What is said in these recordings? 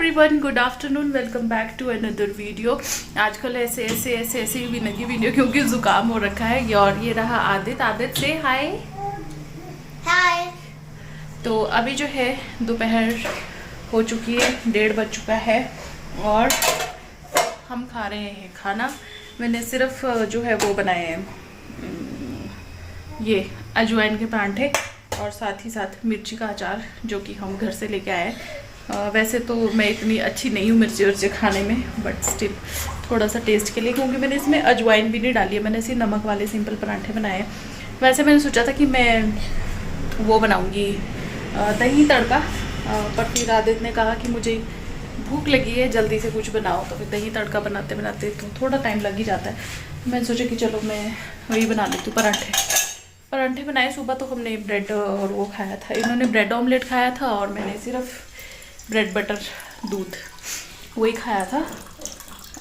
Everyone, good afternoon, welcome back to another video. आजकल ऐसे ही लगी वीडियो क्योंकि जुकाम हो रखा है। और ये रहा आदित से हाय हाय। तो अभी जो है दोपहर हो चुकी है, 1:30 बज चुका है और हम खा रहे हैं खाना। मैंने सिर्फ जो है वो बनाए हैं ये अजवाइन के परांठे और साथ ही साथ मिर्ची का अचार जो कि हम घर से लेके आए। वैसे तो मैं इतनी अच्छी नहीं हूँ मिर्ची वर्ची खाने में, बट स्टिल थोड़ा सा टेस्ट के लिए, क्योंकि मैंने इसमें अजवाइन भी नहीं डाली है। मैंने ऐसे नमक वाले सिंपल परांठे बनाए हैं। वैसे मैंने सोचा था कि मैं वो बनाऊँगी दही तड़का, पर फिर आदित ने कहा कि मुझे भूख लगी है, जल्दी से कुछ बनाओ। तो फिर दही तड़का बनाते बनाते तो थोड़ा टाइम लग ही जाता है। मैंने सोचा कि चलो मैं वही बना लेती हूँ, परांठे बनाए। सुबह तो हमने ब्रेड और वो खाया था, इन्होंने ब्रेड ऑमलेट खाया था और मैंने सिर्फ ब्रेड बटर दूध वही खाया था।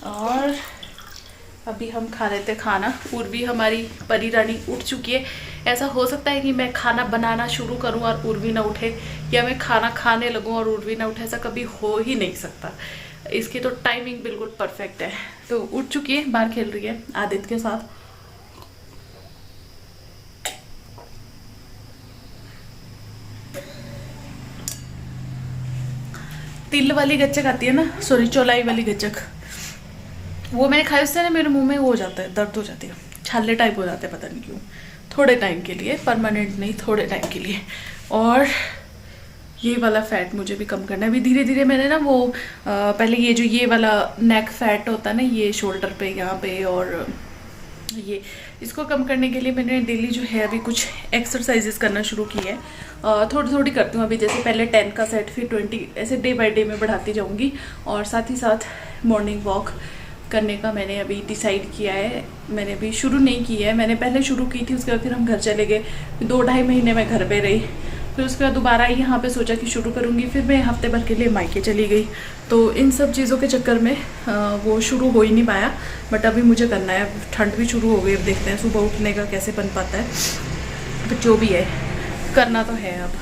और अभी हम खा रहे थे खाना। उर्वी हमारी परी रानी उठ चुकी है। ऐसा हो सकता है कि मैं खाना बनाना शुरू करूं और उर्वी ना उठे, या मैं खाना खाने लगूं और उर्वी ना उठे। ऐसा कभी हो ही नहीं सकता। इसकी तो टाइमिंग बिल्कुल परफेक्ट है। तो उठ चुकी है, बाहर खेल रही है आदित्य के साथ। तिल वाली गच्चक आती है ना, सॉरी चौलाई वाली गच्चक, वो मैंने खाई। उससे ना मेरे मुंह में वो हो जाता है, दर्द हो जाती है, छाले टाइप हो जाते हैं, पता नहीं क्यों। थोड़े टाइम के लिए, परमानेंट नहीं, थोड़े टाइम के लिए। और ये वाला फैट मुझे भी कम करना है अभी धीरे धीरे। मैंने ना वो पहले ये जो ये वाला नेक फैट होता है ना, ये शोल्डर पे यहाँ पे, और ये इसको कम करने के लिए मैंने डेली जो है अभी कुछ एक्सरसाइजेस करना शुरू की है। थोड़ी थोड़ी करती हूँ अभी। जैसे पहले 10 का सेट, फिर 20, ऐसे डे बाय डे में बढ़ाती जाऊँगी। और साथ ही साथ मॉर्निंग वॉक करने का मैंने अभी डिसाइड किया है। मैंने अभी शुरू नहीं की है, मैंने पहले शुरू की थी, उसके बाद फिर हम घर चले गए। 2-2.5 महीने मैं घर पे रही, फिर उसके बाद दोबारा यहाँ पे सोचा कि शुरू करूँगी। फिर मैं हफ्ते भर के लिए मायके चली गई। तो इन सब चीज़ों के चक्कर में वो शुरू हो ही नहीं पाया। बट अभी मुझे करना है। ठंड भी शुरू हो गई, अब देखते हैं सुबह उठने का कैसे बन पाता है। तो जो भी है करना तो है अब।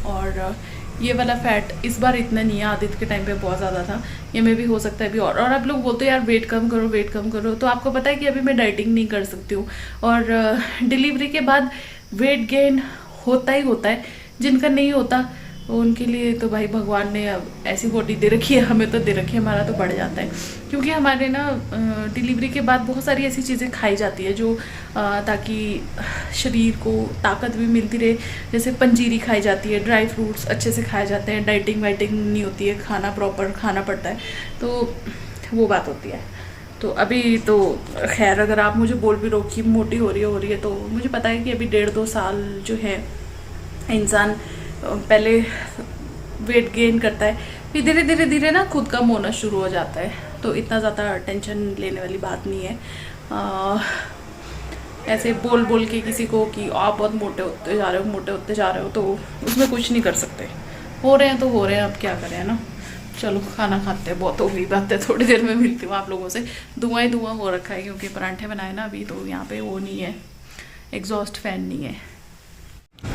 और ये वाला फैट इस बार इतना नहीं है, आदित्य के टाइम पे बहुत ज़्यादा था। ये में भी हो सकता है अभी। और आप लोग बोलते हैं यार वेट कम करो, वेट कम करो। तो आपको पता है कि अभी मैं डाइटिंग नहीं कर सकती हूँ। और डिलीवरी के बाद वेट गेन होता ही होता है। जिनका नहीं होता उनके लिए तो भाई भगवान ने अब ऐसी बॉडी दे रखी है, हमें तो दे रखी है, हमारा तो बढ़ जाता है। क्योंकि हमारे ना डिलीवरी के बाद बहुत सारी ऐसी चीज़ें खाई जाती है जो ताकि शरीर को ताकत भी मिलती रहे। जैसे पंजीरी खाई जाती है, ड्राई फ्रूट्स अच्छे से खाए जाते हैं, डाइटिंग वाइटिंग नहीं होती है, खाना प्रॉपर खाना पड़ता है। तो वो बात होती है। तो अभी तो खैर अगर आप मुझे बोल भी रहो कि मोटी हो रही है, तो मुझे पता है कि अभी 1.5-2 साल जो है इंसान पहले वेट गेन करता है, फिर धीरे धीरे ना खुद कम होना शुरू हो जाता है। तो इतना ज़्यादा टेंशन लेने वाली बात नहीं है। ऐसे बोल बोल के किसी को कि आप बहुत मोटे होते जा रहे हो, तो उसमें कुछ नहीं कर सकते। हो रहे हैं तो हो रहे हैं, अब क्या करें, है ना। चलो खाना खाते हैं, बहुत हो गई बात है। थोड़ी देर में मिलती हूँ आप लोगों से। धुआं ही धुआं हो रखा है क्योंकि परांठे बनाए ना अभी, तो यहाँ पे वो नहीं है, एग्जॉस्ट फैन नहीं है।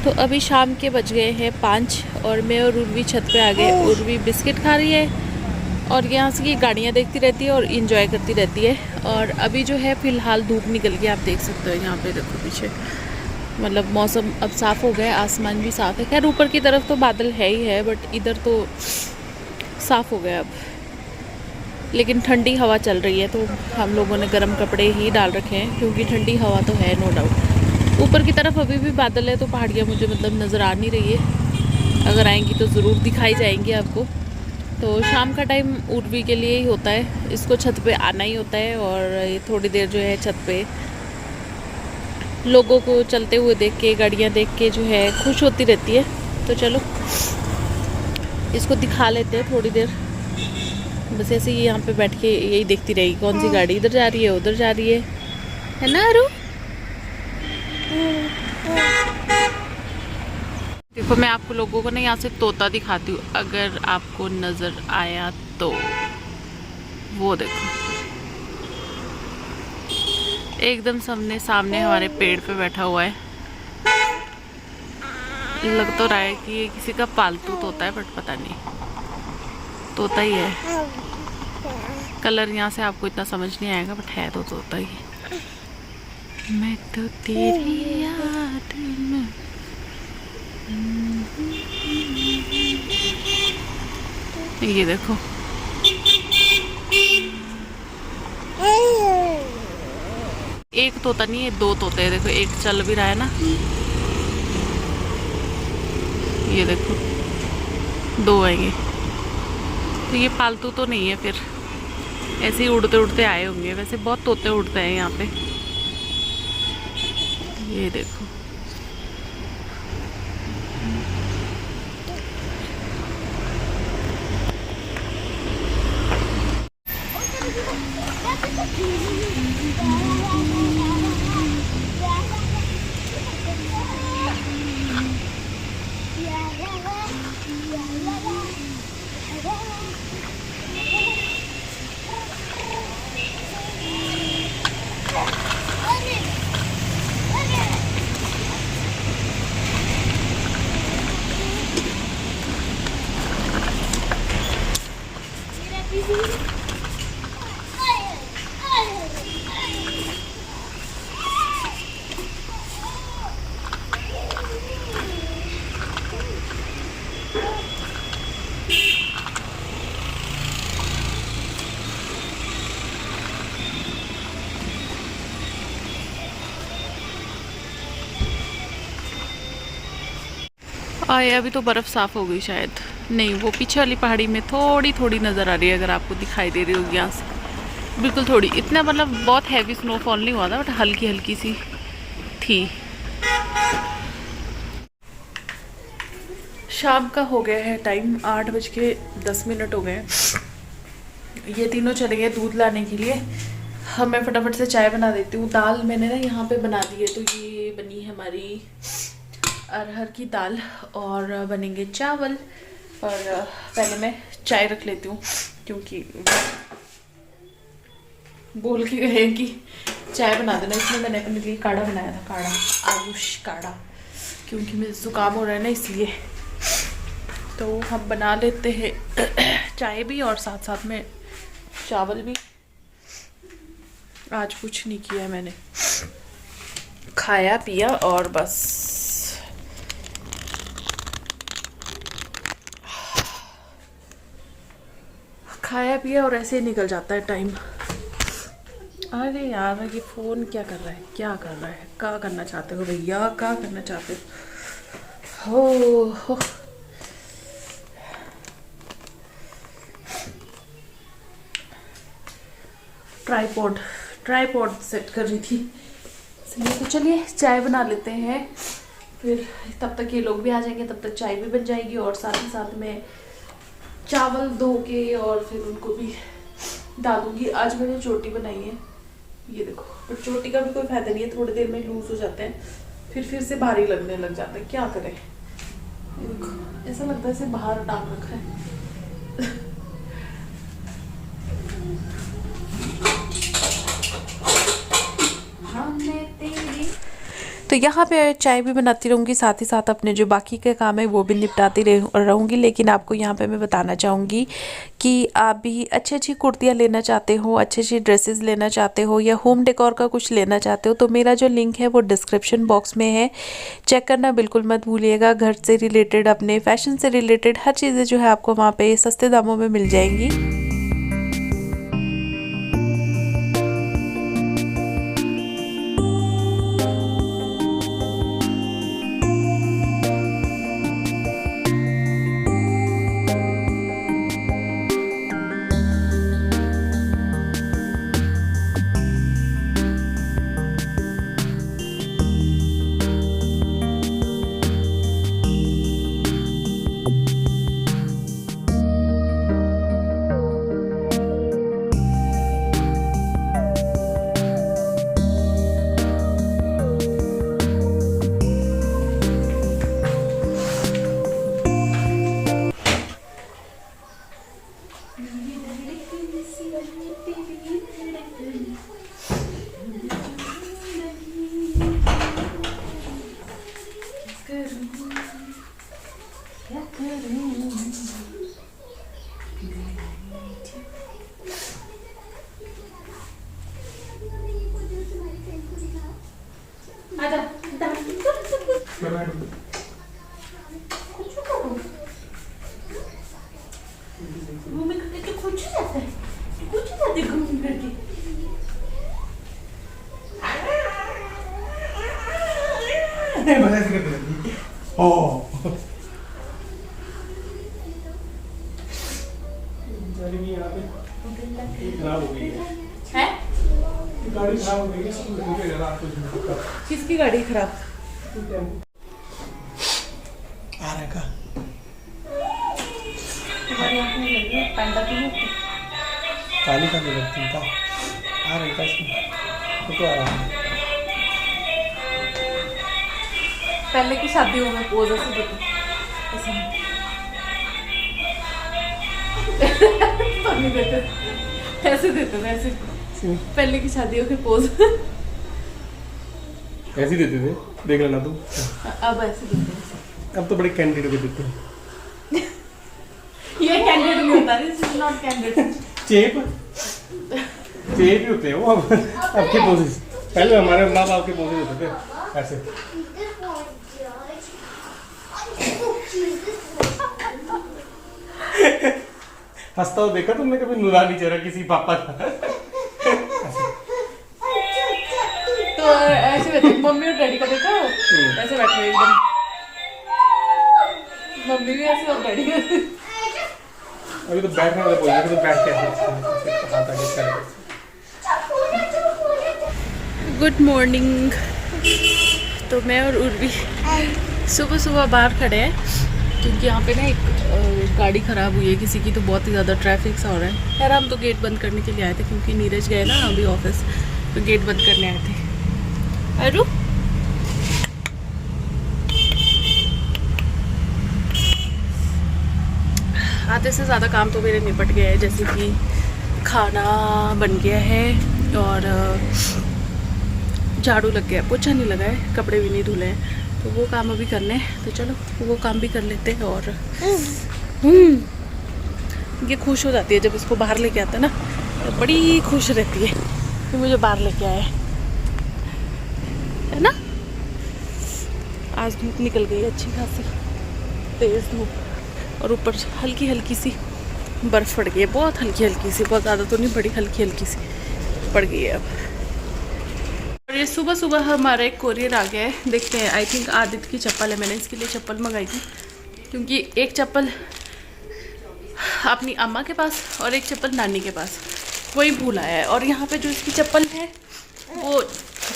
तो अभी शाम के बज गए हैं 5 और मैं और उर्वी छत पे आ गए। उर्वी बिस्किट खा रही है और यहाँ से ये गाड़ियाँ देखती रहती है और इंजॉय करती रहती है। और अभी जो है फ़िलहाल धूप निकल गई, आप देख सकते हो यहाँ पे, देखो पीछे। मतलब मौसम अब साफ़ हो गया, आसमान भी साफ़ है। खैर ऊपर की तरफ तो बादल है ही है, बट इधर तो साफ़ हो गया अब। लेकिन ठंडी हवा चल रही है, तो हम लोगों ने गर्म कपड़े ही डाल रखे हैं क्योंकि ठंडी हवा तो है, नो डाउट। ऊपर की तरफ अभी भी बादल है, तो पहाड़ियाँ मुझे मतलब नज़र आ नहीं रही है। अगर आएंगी तो ज़रूर दिखाई जाएंगी आपको। तो शाम का टाइम उर्वी के लिए ही होता है, इसको छत पे आना ही होता है। और ये थोड़ी देर जो है छत पे लोगों को चलते हुए देख के, गाड़ियाँ देख के जो है खुश होती रहती है। तो चलो इसको दिखा लेते हैं थोड़ी देर। बस ऐसे ही यहाँ पे बैठ के यही देखती रहेगी, कौन सी गाड़ी इधर जा रही है, उधर जा रही है ना अरु। देखो मैं आपको लोगों को ना यहाँ से तोता दिखाती हूँ, अगर आपको नजर आया तो। वो देखो एकदम सामने हमारे पेड़ पे बैठा हुआ है। लग तो रहा है कि ये किसी का पालतू तोता है, बट पता नहीं। तोता ही है। कलर यहाँ से आपको इतना समझ नहीं आएगा, बट है तो तोता ही। मैं तो तेरी याद में। ये देखो, एक तोता नहीं है, दो तोते हैं। देखो एक चल भी रहा है ना, ये देखो दो आएंगे। तो ये पालतू तो नहीं है, फिर ऐसे ही उड़ते उड़ते आए होंगे। वैसे बहुत तोते उड़ते हैं यहाँ पे। ये देखो, आए अभी तो बर्फ़ साफ़ हो गई शायद। नहीं, वो पीछे वाली पहाड़ी में थोड़ी थोड़ी नज़र आ रही है, अगर आपको दिखाई दे रही होगी यहाँ से। बिल्कुल थोड़ी, इतना मतलब बहुत हैवी स्नोफॉल नहीं हुआ था, बट हल्की हल्की सी थी। शाम का हो गया है टाइम, 8:10 हो गए हैं। ये तीनों चले गए दूध लाने के लिए। हम मैं फटाफट से चाय बना देती हूँ। दाल मैंने ना यहाँ पे बना दी है, तो ये बनी है हमारी अरहर की दाल और बनेंगे चावल। और पहले मैं चाय रख लेती हूँ, क्योंकि बोल के गए कि चाय बना देना। इसमें मैंने अपने लिए काढ़ा बनाया था, काढ़ा, आयुष काढ़ा, क्योंकि मुझे जुकाम हो रहा है ना, इसलिए। तो हम बना लेते हैं चाय भी और साथ साथ में चावल भी। आज कुछ नहीं किया मैंने, खाया पिया और बस। खाया पिया और ऐसे ही निकल जाता है टाइम। अरे यार, ये फ़ोन क्या कर रहा है, क्या कर रहा है, क्या करना चाहते हो भैया, क्या करना चाहते हो। ट्राइपॉड सेट कर रही थी, इसलिए। तो चलिए चाय बना लेते हैं, फिर तब तक ये लोग भी आ जाएंगे, तब तक चाय भी बन जाएगी और साथ ही साथ में चावल धो के और फिर उनको भी डाल दूँगी। आज मैंने चोटी बनाई है, ये देखो। पर चोटी का भी कोई फायदा नहीं है, थोड़ी देर में लूज हो जाते हैं, फिर से भारी लगने लग जाता है। क्या करें, देखो ऐसा लगता है इसे बाहर टांग रखा है। तो यहाँ पे चाय भी बनाती रहूँगी, साथ ही साथ अपने जो बाकी के काम है वो भी निपटाती रहूँगी। लेकिन आपको यहाँ पे मैं बताना चाहूँगी कि आप भी अच्छी अच्छी कुर्तियाँ लेना चाहते हो, अच्छी अच्छी ड्रेसेस लेना चाहते हो, या होम डेकोर का कुछ लेना चाहते हो, तो मेरा जो लिंक है वो डिस्क्रिप्शन बॉक्स में है, चेक करना बिल्कुल मत भूलिएगा। घर से रिलेटेड, अपने फैशन से रिलेटेड हर चीज़ें जो है आपको वहाँ पर सस्ते दामों में मिल जाएंगी। आजा मम्मी करके खुद ही जाता है, खुद ही जाती है घूम करके। खराब हो गई है, है गाड़ी खराब हो गई है, सब रुकेगा रात को। किसकी गाड़ी खराब? आ रहा है का तुम्हारी आँख में लगी है, पैंटा क्यों नहीं? काली का नहीं लगती था। आ रहा है का इसमें तो आ रहा है। पहले की शादियों में पोज ऐसे देते ऐसे नहीं देते, ऐसे देते थे ऐसे। पहले की शादियों के पोज ऐसे ही देते थे, देख लेना तू। अब ऐसे देते हैं। अब तो बड़े कैंडिडेट को देते हैं। ये कैंडिडेट नहीं होता, दिस इज नॉट कैंडिडेट। चेप चेप ही होते हैं वो। आपके पोजेस पहले हमारे माँ बाप के पोजेस होते थे ऐसे। हंसता हुआ देखा तुमने कभी नूरानी चेहरा किसी पापा का? तो ऐसे बैठे मम्मी और डैडी का देखा हो? ऐसे बैठे हुए एकदम, मम्मी भी ऐसे और डैडी भी ऐसे। अभी तो बैठने वाले बोल रहे थे, तो बैठ के हाथ आगे कर। Good morning. तो मैं और उर्वी सुबह सुबह बाहर खड़े हैं क्योंकि यहाँ पे ना एक गाड़ी ख़राब हुई है किसी की, तो बहुत ही ज़्यादा ट्रैफिक सा हो रहा है। खैर हम तो गेट बंद करने के लिए आए थे क्योंकि नीरज गए ना अभी ऑफिस, तो गेट बंद करने आए थे। अरु आधे से ज़्यादा काम तो मेरे निपट गए हैं, जैसे कि खाना बन गया है और झाड़ू लग गया, पोछा नहीं लगा है, कपड़े भी नहीं धुले हैं, तो वो काम अभी करने हैं। तो चलो वो काम भी कर लेते हैं। और ये खुश हो जाती है जब इसको बाहर लेके आता है ना, तो बड़ी खुश रहती है कि मुझे बाहर लेके आए, है ना। आज धूप निकल गई अच्छी खासी, तेज़ धूप, और ऊपर हल्की हल्की सी बर्फ़ पड़ गई है, बहुत हल्की हल्की सी, बहुत ज़्यादा तो नहीं पड़ी, हल्की हल्की सी पड़ गई है अब। और ये सुबह सुबह हमारा एक कोरियर आ गया है, देखते हैं। आई थिंक आदित्य की चप्पल है, मैंने इसके लिए चप्पल मंगाई थी क्योंकि एक चप्पल अपनी अम्मा के पास और एक चप्पल नानी के पास, वही भूल आया है। और यहाँ पे जो इसकी चप्पल है वो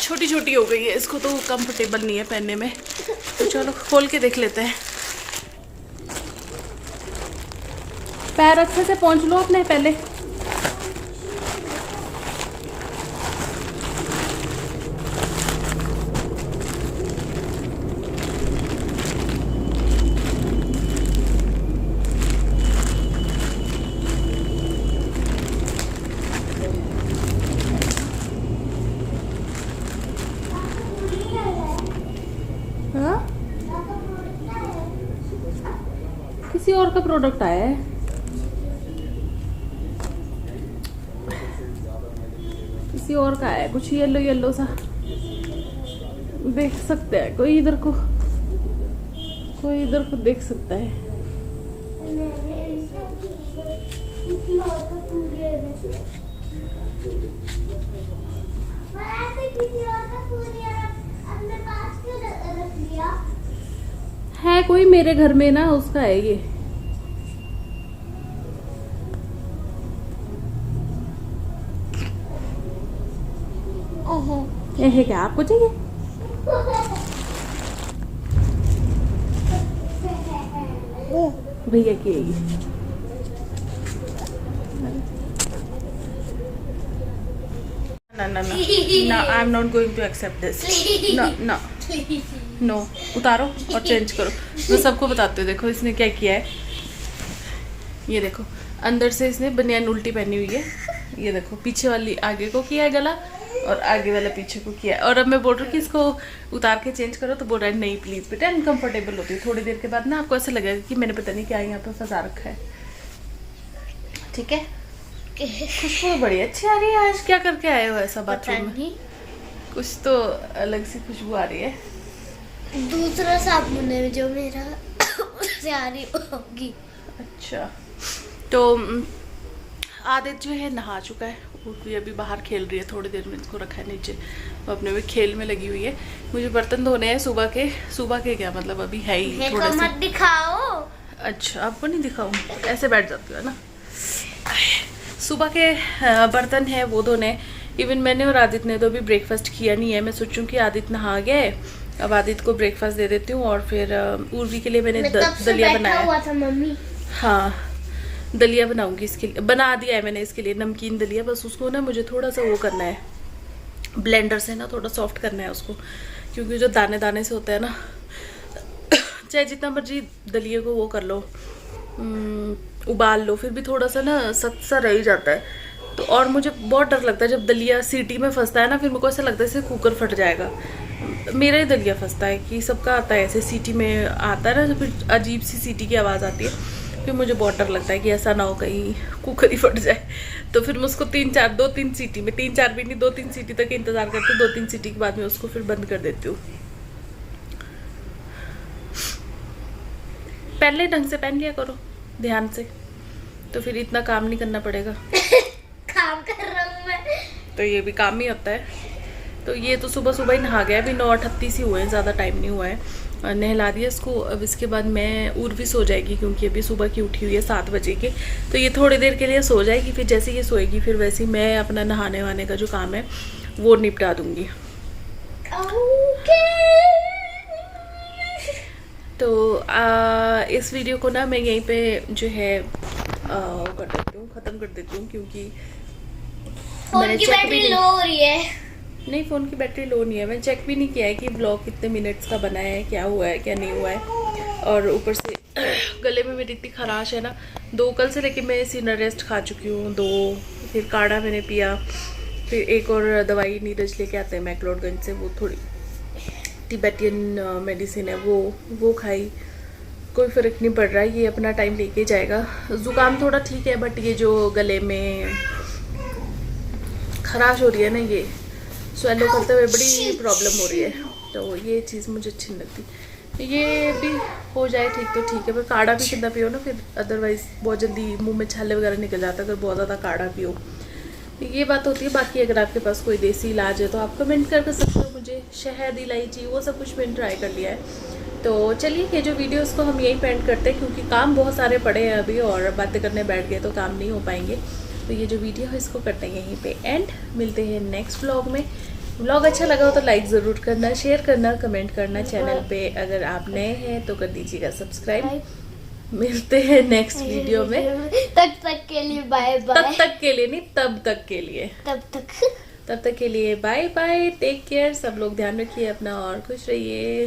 छोटी छोटी हो गई है, इसको तो कंफर्टेबल नहीं है पहनने में। तो चलो खोल के देख लेते हैं। पैर अच्छे से पहुँच लो अपने पहले। हाँ? किसी और का प्रोडक्ट आया है, किसी और का है, कुछ येलो येलो सा देख सकते हैं। कोई इधर को देख सकता है। है कोई मेरे घर में ना, उसका है ये। है क्या आपको चाहिए? भैया की है ये। No, no, no. No, I'm not going to accept this. No, no. No उतारो और चेंज करो। मैं सबको बताती हूँ, देखो इसने क्या किया है। ये देखो अंदर से इसने बनियान उल्टी पहनी हुई है। ये देखो पीछे वाली आगे को किया है गला और आगे वाला पीछे को किया है। और अब मैं बोल रही हूँ कि इसको उतार के चेंज करो, तो बोल रहा है नहीं प्लीज़ बेटा, अनकम्फर्टेबल होती है। थोड़ी देर के बाद ना आपको ऐसा लगेगा कि मैंने पता नहीं क्या यहाँ पर फंसा रखा है। ठीक है, खुशबू बड़ी अच्छी आ रही है। आज क्या करके आए हो ऐसा बाथरूम में? कुछ तो अलग सी खुशबू आ रही है। दूसरा साबुन है जो मेरा उससे आ रही होगी। अच्छा, तो आदित्य जो है नहा चुका है, वो भी अभी बाहर खेल रही है। थोड़ी देर में इसको रखा है नीचे, वो अपने भी खेल में लगी हुई है। मुझे बर्तन धोने हैं सुबह के क्या मतलब अभी है ही थोड़े से। मत दिखाओ। अच्छा, आपको नहीं दिखाऊं, ऐसे बैठ जाती है ना। सुबह के बर्तन है वो धोने। इवन मैंने और आदित्य ने तो अभी ब्रेकफास्ट किया नहीं है। मैं सोचूं कि आदित्य नहा गया है, अब आदित्य को ब्रेकफास्ट दे देती हूँ। और फिर उर्वी के लिए मैंने दलिया बनाया हुआ था मम्मी। हाँ, दलिया बनाऊंगी इसके लिए, बना दिया है मैंने इसके लिए नमकीन दलिया। बस उसको ना मुझे थोड़ा सा वो करना है, ब्लेंडर से ना थोड़ा सॉफ्ट करना है उसको, क्योंकि जो दाने दाने से होता है ना, चाहे जितना मर्जी दलिए को वो कर लो, उबाल लो, फिर भी थोड़ा सा ना सख्त सा रह ही जाता है। तो और मुझे बहुत डर लगता है जब दलिया सीटी में फंसता है ना, फिर मेरे को ऐसा लगता है जैसे कुकर फट जाएगा। मेरा ही दलिया फंसता है कि सबका आता है ऐसे सीटी में आता है ना, तो फिर अजीब सी सीटी की आवाज़ आती है। फिर मुझे बहुत डर लगता है कि ऐसा ना हो कहीं कुकर ही फट जाए। तो फिर मैं उसको 2-3 सीटी में, 3-4 भी नहीं 2-3 सीटी तक इंतज़ार करती हूँ। 2-3 सीटी के बाद में उसको फिर बंद कर देती हूँ। पहले ढंग से पहन लिया करो ध्यान से, तो फिर इतना काम नहीं करना पड़ेगा। काम कर रहा हूँ मैं। तो ये भी काम ही होता है। तो ये तो सुबह सुबह ही नहा गया, अभी 9:38 ही हुए हैं, ज़्यादा टाइम नहीं हुआ है। नहला दिया इसको। अब इसके बाद मैं उर्वी सो जाएगी, क्योंकि अभी सुबह की उठी हुई है 7 बजे के। तो ये थोड़ी देर के लिए सो जाएगी, फिर जैसे ये सोएगी फिर वैसे ही मैं अपना नहाने वाने का जो काम है वो निपटा दूँगी। तो इस वीडियो को ना मैं यहीं पे जो है कर देती हूँ, ख़त्म कर देती हूँ, क्योंकि फोन की बैटरी लो हो रही है। नहीं, फ़ोन की बैटरी लो नहीं है। मैंने चेक भी नहीं किया है कि ब्लॉग कितने मिनट्स का बना है, क्या हुआ है क्या नहीं हुआ है। और ऊपर से गले में मेरी इतनी खराश है ना, 2 कल से लेके मैं सीना रेस्ट खा चुकी हूँ 2, फिर काढ़ा मैंने पिया, फिर एक और दवाई नीरज लेके आते हैं मैक्लोडगंज से, वो थोड़ी तिब्बतियन मेडिसिन है, वो खाई। कोई फ़र्क नहीं पड़ रहा है, ये अपना टाइम लेके जाएगा। ज़ुकाम थोड़ा ठीक है, बट ये जो गले में खराश हो रही है ना, ये स्वेलो करते हुए बड़ी प्रॉब्लम हो रही है। तो ये चीज़ मुझे अच्छी नहीं लगती। ये भी हो जाए ठीक तो ठीक है, पर काढ़ा भी कितना पियो ना, फिर अदरवाइज़ बहुत जल्दी मुंह में छाले वगैरह निकल जाता है अगर बहुत ज़्यादा काढ़ा पियो। ये बात होती है। बाकी अगर आपके पास कोई देसी इलाज है तो आप कमेंट कर सकते हो मुझे। शहद, इलायची, वो सब कुछ मैंने ट्राई कर लिया है। तो चलिए, ये जो वीडियो उसको हम यहीं पेंड करते हैं, क्योंकि काम बहुत सारे पड़े हैं अभी, और बातें करने बैठ गए तो काम नहीं हो पाएंगे। तो ये जो वीडियो है इसको करते हैं यहीं पे एंड। मिलते हैं नेक्स्ट व्लॉग में। व्लॉग अच्छा लगा हो तो लाइक ज़रूर करना, शेयर करना, कमेंट करना। चैनल पे अगर आप नए हैं तो कर दीजिएगा सब्सक्राइब। मिलते हैं नेक्स्ट वीडियो में। तब तक के लिए बाय बाय। तब तक के लिए नहीं, तब तक के लिए। तब तक के लिए बाय बाय। Take care. सब लोग ध्यान रखिए अपना और खुश रहिए।